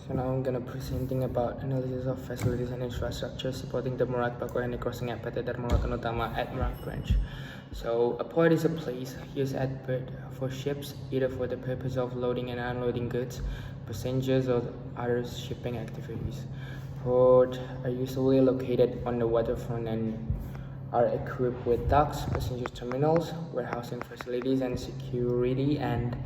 So now I'm gonna presenting about analysis of facilities and infrastructure supporting the Merak Bakauheni crossing at PT Dharma Lautan Utama at Merak branch. So a port is a place used at port for ships, either for the purpose of loading and unloading goods, passengers, or other shipping activities. Ports are usually located on the waterfront and are equipped with docks, passenger terminals, warehousing facilities, and security and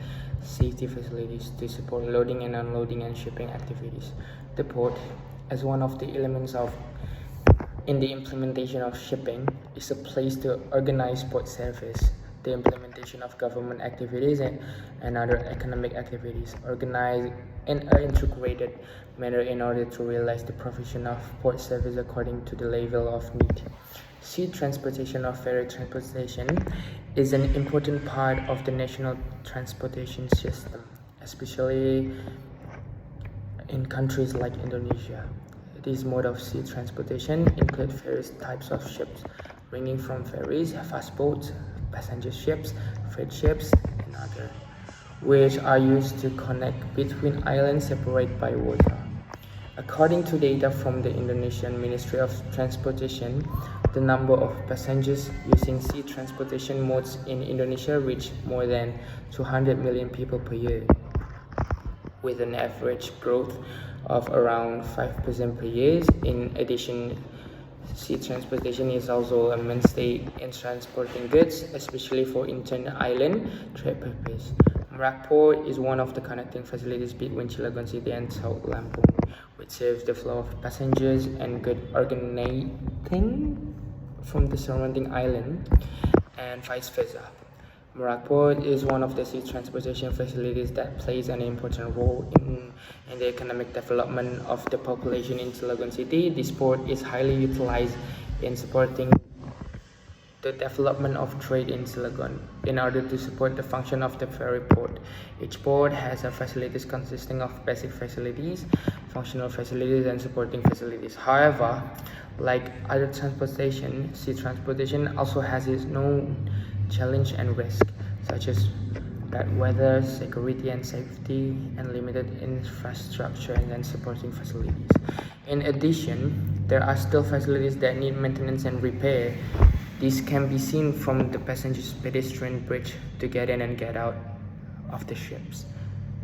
safety facilities to support loading and unloading and shipping activities. The port, as one of the elements in the implementation of shipping, is a place to organize port service, the implementation of government activities and other economic activities, organized in an integrated manner in order to realize the provision of port service according to the level of need. Sea transportation or ferry transportation is an important part of the national transportation system, especially in countries like Indonesia. This mode of sea transportation includes various types of ships, ranging from ferries, fast boats, passenger ships, freight ships, and others, which are used to connect between islands separated by water. According to data from the Indonesian Ministry of Transportation, the number of passengers using sea transportation modes in Indonesia reached more than 200 million people per year, with an average growth of around 5% per year. In addition, sea transportation is also a mainstay in transporting goods, especially for inter-island trade purposes. Merak Port is one of the connecting facilities between Cilegon City and South Lampung, which serves the flow of passengers and goods originating from the surrounding island and vice versa. Merak Port is one of the sea transportation facilities that plays an important role in the economic development of the population in Cilegon City. This port is highly utilized in supporting the development of trade in Cilegon. In order to support the function of the ferry port, each port has a facilities consisting of basic facilities, functional facilities, and supporting facilities. However, like other transportation, sea transportation also has its own challenge and risk, such as bad weather, security and safety, and limited infrastructure and supporting facilities. In addition, there are still facilities that need maintenance and repair. This can be seen from the passenger pedestrian bridge to get in and get out of the ships.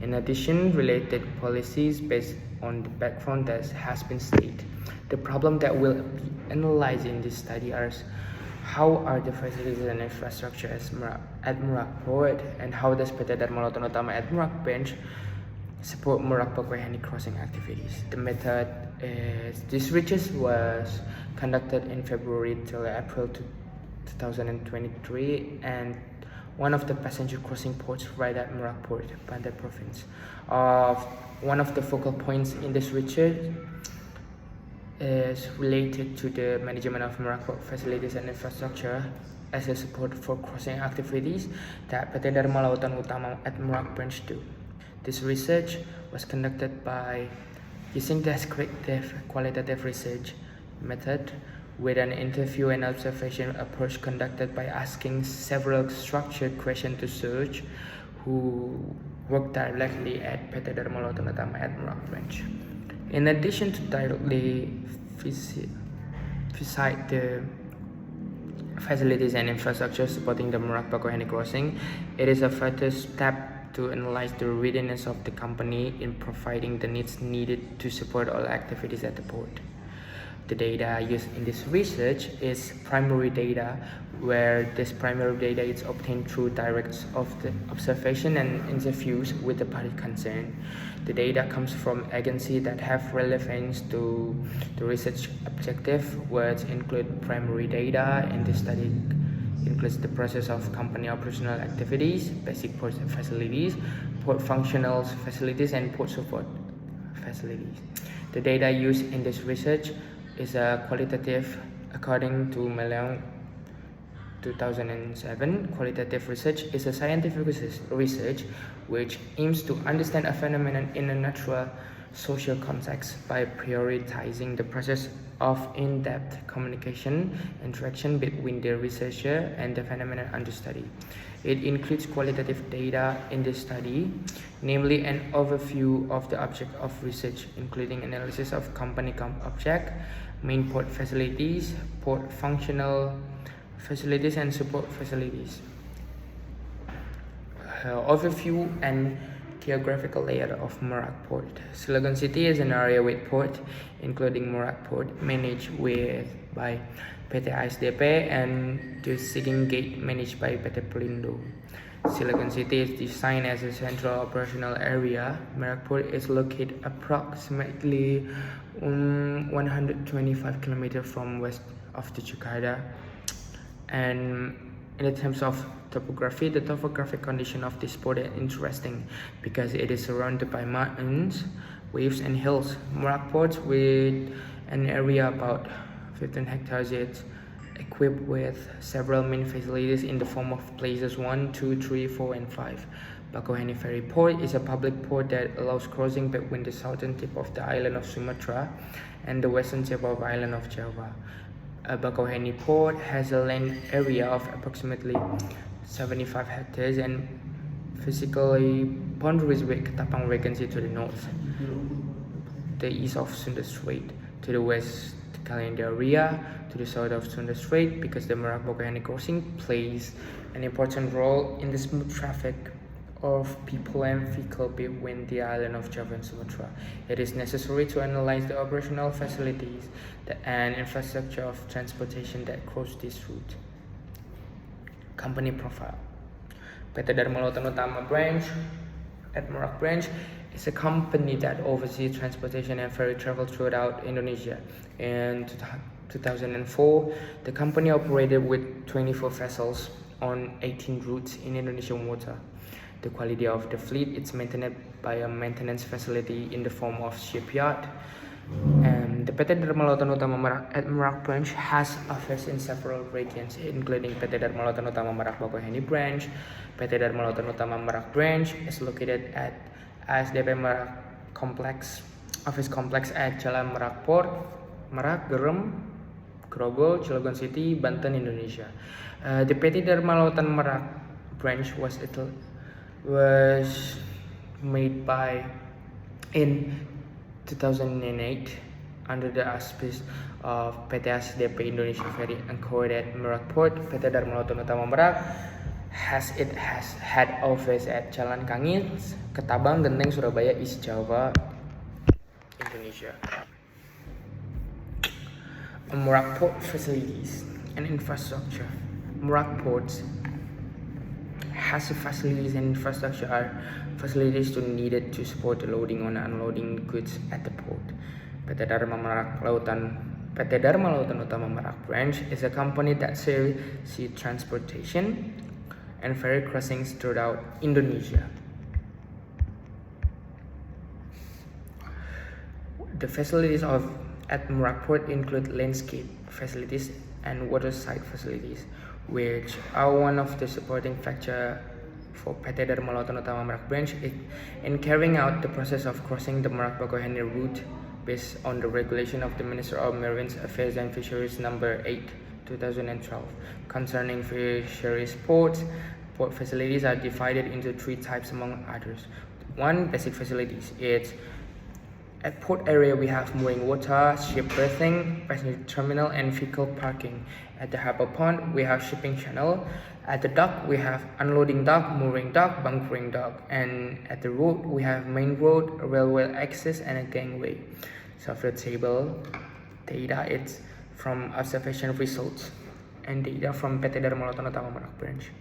In addition, related policies based on the background that has been stated. The problem that will be analyzed in this study are how are the facilities and infrastructure at Merak Port, and how does PT Dharma Lautan Utama at Merak branch support Merak Bakauheni crossing activities. The method is this research was conducted in February till April 2023, and one of the passenger crossing ports right at Merak Port, Pantai Province. One of the focal points in this research is related to the management of Merak Port facilities and infrastructure as a support for crossing activities that PT Dharma Lautan Utama at Merak branch do. This research was conducted by using the descriptive qualitative research method with an interview and observation approach conducted by asking several structured questions to search who work directly at PT Dharma Lautan Utama at Merak branch. In addition to directly visit the facilities and infrastructure supporting the Merak Bakauheni crossing, it is a further step to analyze the readiness of the company in providing the needs needed to support all activities at the port. The data used in this research is primary data, where this primary data is obtained through direct observation and interviews with the party concerned. The data comes from agencies that have relevance to the research objective, which include primary data in the study includes the process of company operational activities, basic port facilities, port functional facilities, and port support facilities. The data used in this research is qualitative according to Meleong 2007, qualitative research is a scientific research which aims to understand a phenomenon in a natural social context by prioritizing the process of in-depth communication interaction between the researcher and the phenomenon under study. It includes qualitative data in the study, namely an overview of the object of research, including analysis of company object, main port facilities, port functional facilities and support facilities. Overview and geographical layout of Merak Port. Cilegon City is an area with port, including Merak Port, managed by PT ASDP, and the Siging Gate managed by PT Pelindo. Cilegon City is designed as a central operational area. Merak Port is located approximately 125 km from west of the Jakarta. And in terms of topography, the topographic condition of this port is interesting because it is surrounded by mountains, waves, and hills. Merak Port, with an area about 15 hectares, is equipped with several main facilities in the form of places 1, 2, 3, 4, and 5. Bakauheni Ferry Port is a public port that allows crossing between the southern tip of the island of Sumatra and the western tip of the island of Java. Bakauheni Port has a land area of approximately 75 hectares and physically boundaries with Ketapang Regency to the north, the east of Sunda Strait, to the west Kalianda area, to the south of Sunda Strait, because the Merak Bakauheni crossing plays an important role in the smooth traffic of people and vehicle between the island of Java and Sumatra. It is necessary to analyze the operational facilities and infrastructure of transportation that cross this route. Company profile. PT Dharma Lautan Utama branch at Merak branch is a company that oversees transportation and ferry travel throughout Indonesia. In 2004, the company operated with 24 vessels on 18 routes in Indonesian water. The quality of the fleet is maintained by a maintenance facility in the form of shipyard. And the PT Dharma Lautan Utama Merak at Merak branch has offices in several regions, including PT Dharma Lautan Utama Merak Bakauheni branch. PT Dharma Lautan Utama Merak branch is located at ASDP Merak Complex, office complex at Jalan Merak Port, Merak, Gerem, Grogol, Cilegon City, Banten, Indonesia. The PT Dharma Lautan Merak branch was made in 2008 under the auspices of PT ASDP Indonesia Ferry anchored at Merak Port. PT Dharma Lautan Utama Merak has head office at Jalan Kangis, Ketabang, Genteng, Surabaya, East Java, Indonesia. Merak Port facilities and infrastructure. Merak Ports has facilities and infrastructure are facilities needed to support the loading and unloading goods at the port. PT Dharma Lautan Utama Merak branch is a company that serves sea transportation and ferry crossings throughout Indonesia. The facilities at Merak Port include landscape facilities and waterside facilities, which are one of the supporting factors for PT Dharma Lautan Utama Merak branch in carrying out the process of crossing the Merak Bakauheni route based on the regulation of the Minister of Marine Affairs and Fisheries number 8, 2012. Concerning fisheries ports, port facilities are divided into 3 types among others. 1. Basic facilities. At port area, we have mooring water, ship berthing, passenger terminal, and vehicle parking. At the harbor pond, we have shipping channel. At the dock, we have unloading dock, mooring dock, bunkering dock. And at the road, we have main road, railway access, and a gangway. So for the table, data it's from observation results and data from PT Dharma Lautan Utama Merak branch.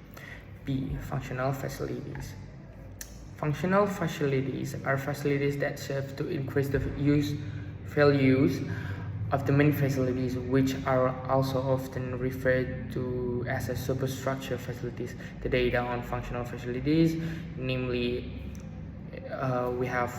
B. Functional facilities. Functional facilities are facilities that serve to increase the values of the main facilities, which are also often referred to as a superstructure facilities. The data on functional facilities, namely, we have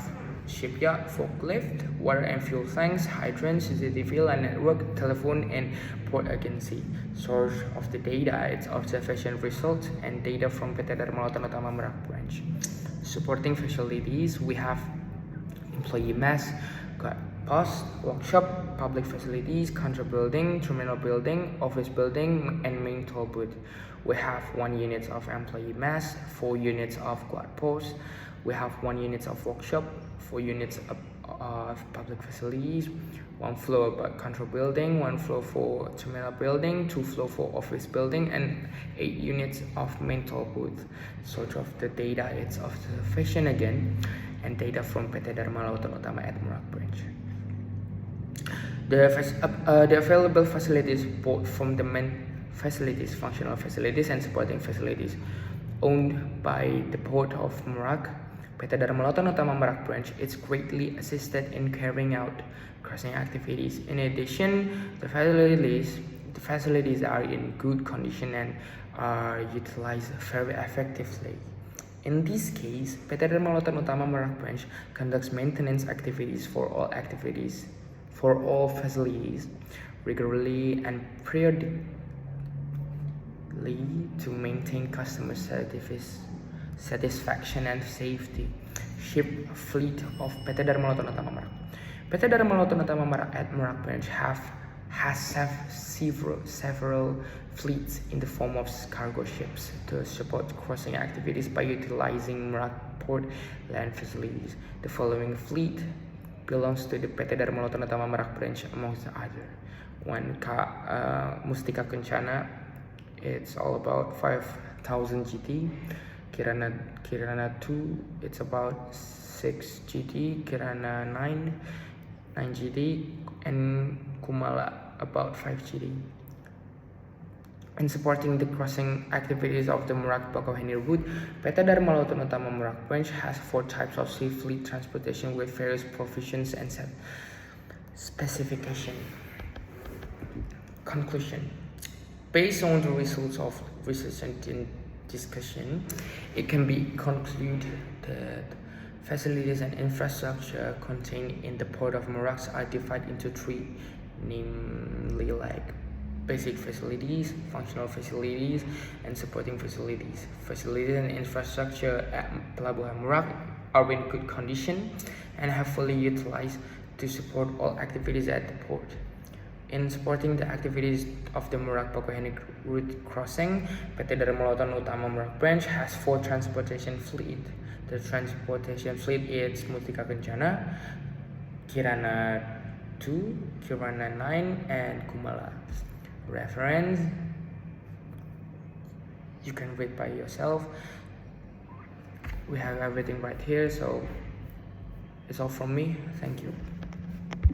shipyard, forklift, water and fuel tanks, hydrants, CCTV, land network, telephone, and port agency. Source of the data, it's observation results and data from PT Dharma Lautan Utama Merak branch. Supporting facilities, we have employee mess, got post, workshop, public facilities, counter building, terminal building, office building, and main toll booth. We have 1 unit of employee mess, 4 units of guard post. We have 1 unit of workshop, 4 units of public facilities, 1 floor about control building, 1 floor for terminal building, 2 floor for office building, and 8 units of main toll booth. Sort of the data, it's observation again, and data from PT Dharma Lautan Utama at Merak branch. The available facilities, both from the main facilities, functional facilities, and supporting facilities, owned by the Port of Merak, PT Dharma Lautan Utama Merak branch, is greatly assisted in carrying out crossing activities. In addition, the facilities are in good condition and are utilized very effectively. In this case, PT Dharma Lautan Utama Merak branch conducts maintenance activities for all facilities regularly and periodically to maintain customer satisfaction and safety. Ship fleet of PT Dharma Lautan Utama Merak. PT Dharma Lautan Utama Merak at Merak branch has several fleets in the form of cargo ships to support crossing activities by utilizing Merak port land facilities. The following fleet belongs to the PT Dharma Lautan Utama Merak branch amongst the other. 1 Mustika Kencana, it's all about 5,000 GT. Kirana 2, it's about 6 GT. Kirana 9 GT, and Kumala about 5 GT. In supporting the crossing activities of the Merak-Bakauheni route, PT Dharma Lautan Utama Merak branch has 4 types of sea fleet transportation with various provisions and specification. Conclusion: based on the results of research and discussion, it can be concluded that facilities and infrastructure contained in the Port of Merak are divided into 3, namely like basic facilities, functional facilities, and supporting facilities. Facilities and infrastructure at Pelabuhan Merak are in good condition and have fully utilized to support all activities at the port. In supporting the activities of the Merak-Bakauheni route crossing, PT Dharma Lautan Utama Merak branch has 4 transportation fleet. The transportation fleet is Mustika Kencana, Kirana 2, Kirana 9, and Kumala. Reference, you can read by yourself. We have everything right here, so it's all from me. Thank you.